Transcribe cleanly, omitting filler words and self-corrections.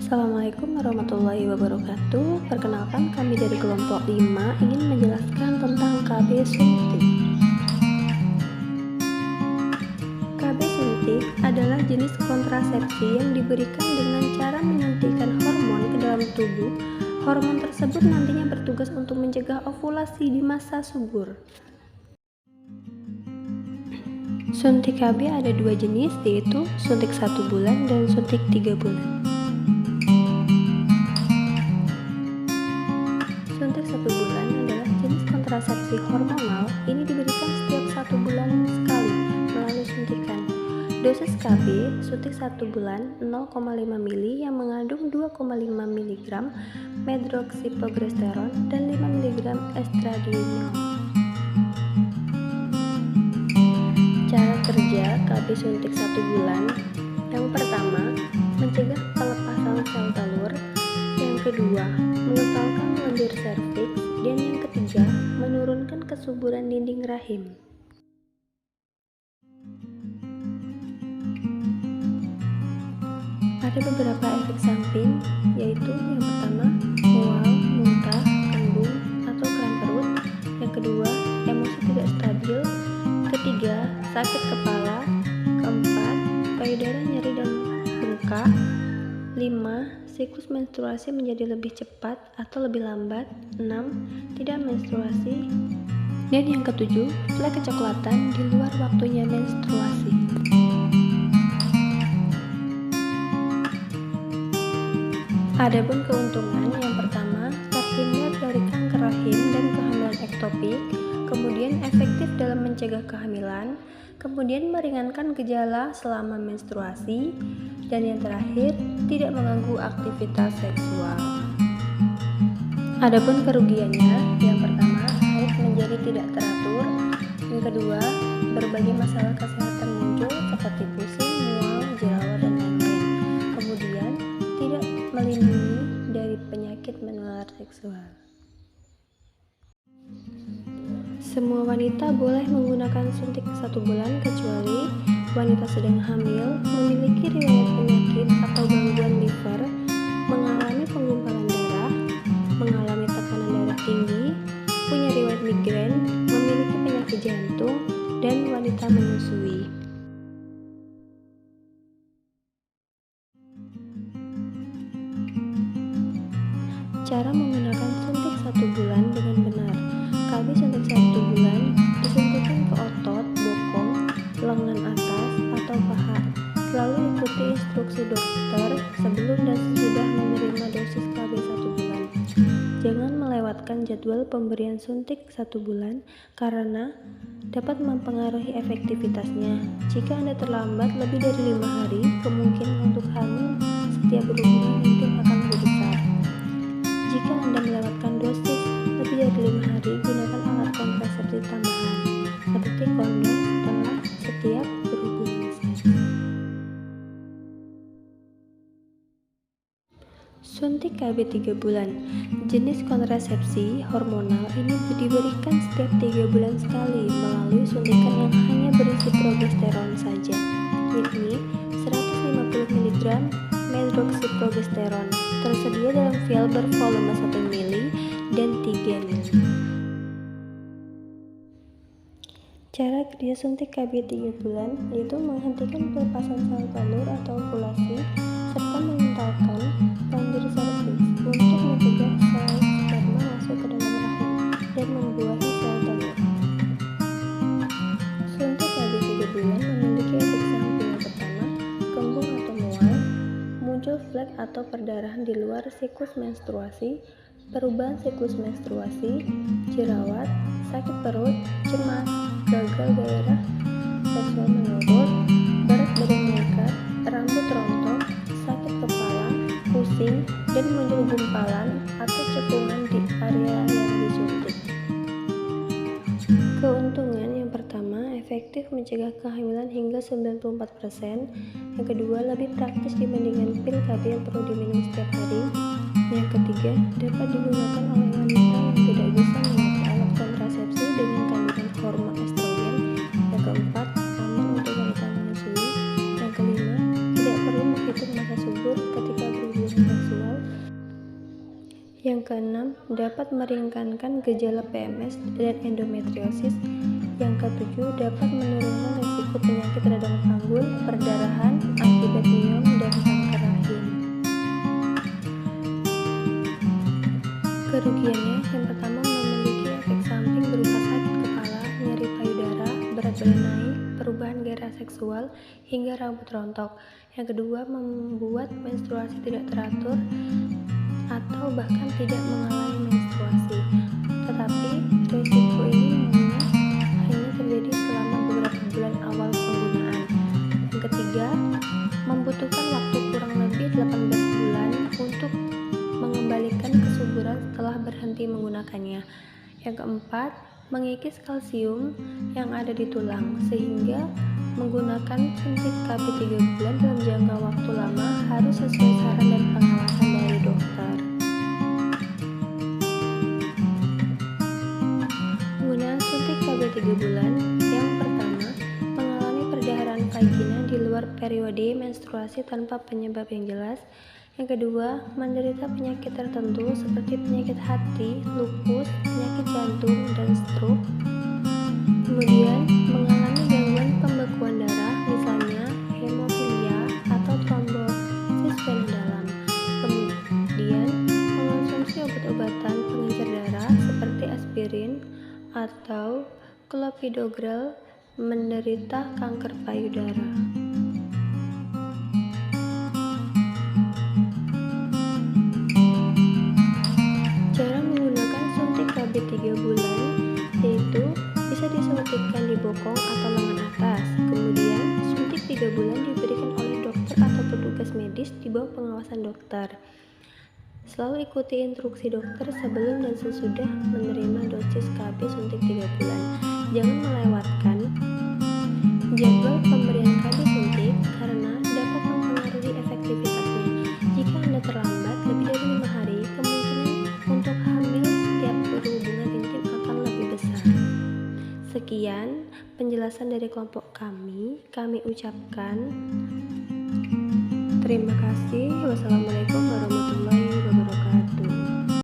Assalamualaikum warahmatullahi wabarakatuh. Perkenalkan, kami dari kelompok 5 ingin menjelaskan tentang KB suntik. KB suntik adalah jenis kontrasepsi yang diberikan dengan cara menyuntikkan hormon ke dalam tubuh. Hormon tersebut nantinya bertugas untuk mencegah ovulasi di masa subur. Suntik KB ada dua jenis, yaitu suntik 1 bulan dan suntik 3 bulan. Suntik 1 bulan adalah jenis kontrasepsi hormonal. Ini diberikan setiap 1 bulan sekali melalui suntikan. Dosis KB suntik 1 bulan 0,5 ml yang mengandung 2,5 mg medroksiprogesteron dan 5 mg estradiol. Cara kerja KB suntik 1 bulan. Yang pertama, mencegah pelepasan sel telur. Yang kedua, mengentalkan lendir serviks. Dan yang ketiga, menurunkan kesuburan dinding rahim. Ada beberapa efek samping, yaitu yang pertama, mual, muntah, kembung, atau kram perut. Yang kedua, emosi tidak stabil. Ketiga, sakit kepala. Keempat, payudara nyeri dan bengkak. 5. Siklus menstruasi menjadi lebih cepat atau lebih lambat. 6. Tidak menstruasi. Dan yang ketujuh, flek kecoklatan di luar waktunya menstruasi. Adapun keuntungan, yang pertama, terhindar dari kanker rahim dan kehamilan ektopik. Kemudian efektif dalam mencegah kehamilan, kemudian meringankan gejala selama menstruasi, dan yang terakhir, tidak mengganggu aktivitas seksual. Adapun kerugiannya, yang pertama, haid menjadi tidak teratur. Yang kedua, berbagai masalah kesehatan muncul seperti pusing, mual, jerawat, dan lain-lain. Kemudian, tidak melindungi dari penyakit menular seksual. Semua wanita boleh menggunakan suntik 1 bulan kecuali wanita sedang hamil, memiliki riwayat penyakit atau gangguan liver, mengalami penggumpalan darah, mengalami tekanan darah tinggi, punya riwayat migrain, memiliki penyakit jantung, dan wanita menyusui. Cara menggunakan suntik 1 bulan dengan benar. KB suntik 1 bulan disuntikkan ke otot, bokong, lengan atas, atau paha. Selalu ikuti instruksi dokter sebelum dan sesudah menerima dosis KB 1 bulan. Jangan melewatkan jadwal pemberian suntik 1 bulan karena dapat mempengaruhi efektivitasnya. Jika Anda terlambat lebih dari 5 hari, kemungkinan untuk hamil setiap berhubungan intim akan lebih besar. Jika Anda melewatkan dosis lebih dari 5 hari, gunakan alat kontrasepsi tambahan seperti kondom setelah setiap berhubungan seks. Suntik KB 3 bulan. Jenis kontrasepsi hormonal ini diberikan setiap 3 bulan sekali melalui suntikan yang hanya berisi progesteron saja, yakni 150 mg medroksiprogesteron, tersedia dalam vial bervolume 1 ml dan 3 ml. Cara kerja suntik KB 3 bulan yaitu menghentikan pelepasan sel telur atau ovulasi serta mengentalkan lendir serviks untuk mencegah sel sperma masuk ke dalam rahim dan membuahi sel telur. Suntik KB 3 bulan memiliki efek samping. Yang pertama, kembung atau mual, muncul flek atau perdarahan di luar siklus menstruasi, perubahan siklus menstruasi, jerawat, sakit perut, cemas, gagal gairah seksual menurun, berat badan meningkat, rambut rontok, sakit kepala, pusing, dan muncul gumpalan atau cekungan di area yang disuntik. Keuntungan, yang pertama, efektif mencegah kehamilan hingga 94%. Yang kedua, lebih praktis dibandingkan pil KB yang perlu diminum setiap hari. Yang ketiga, dapat digunakan oleh wanita yang tidak bisa memakai alat kontrasepsi dengan kandungan hormon estrogen. Yang keempat, aman untuk wanita menyusui. Yang kelima, tidak perlu menghitung masa subur ketika berhubungan. Yang keenam, dapat meringankan gejala PMS dan endometriosis. Yang ketujuh, dapat menurunkan risiko penyakit radang panggul, perdarahan, akibat miom, dan kanker rahim. Kerugiannya, yang pertama memiliki efek samping berupa sakit kepala, nyeri payudara, berat badan naik, perubahan gairah seksual, hingga rambut rontok. Yang kedua, membuat menstruasi tidak teratur atau bahkan tidak mengalami menstruasi. Tetapi risiko ini hanya terjadi selama beberapa bulan awal penggunaan. Yang ketiga, membutuhkan waktu kurang lebih 18 bulan untuk mengembalikan kesuburan setelah berhenti menggunakannya. Yang keempat, mengikis kalsium yang ada di tulang, sehingga menggunakan suntik KB 3 bulan dalam jangka waktu lama harus sesuai saran dan pengawasan dari dokter. Penggunaan suntik KB 3 bulan. Yang pertama, mengalami perdarahan vagina di luar periode menstruasi tanpa penyebab yang jelas. Yang kedua, menderita penyakit tertentu seperti penyakit hati, lupus, penyakit jantung, dan stroke. Kemudian, mengalami gangguan pembekuan darah, misalnya hemofilia atau trombosis vena dalam. Kemudian, mengonsumsi obat-obatan pengencer darah seperti aspirin atau clopidogrel, menderita kanker payudara. Cara menggunakan suntik KB 3 bulan yaitu bisa disuntikkan di bokong atau lengan atas. Kemudian, suntik 3 bulan diberikan oleh dokter atau petugas medis di bawah pengawasan dokter. Selalu ikuti instruksi dokter sebelum dan sesudah menerima dosis KB suntik 3 bulan. Jangan melewatkan jadwal pemberian KB suntik karena dapat mempengaruhi efektivitasnya. Jika Anda terlambat lebih dari 5 hari, kemungkinan untuk hamil setiap berhubungan intim akan lebih besar. Sekian penjelasan dari kelompok kami. Kami ucapkan terima kasih. Wassalamualaikum warahmatullahi wabarakatuh.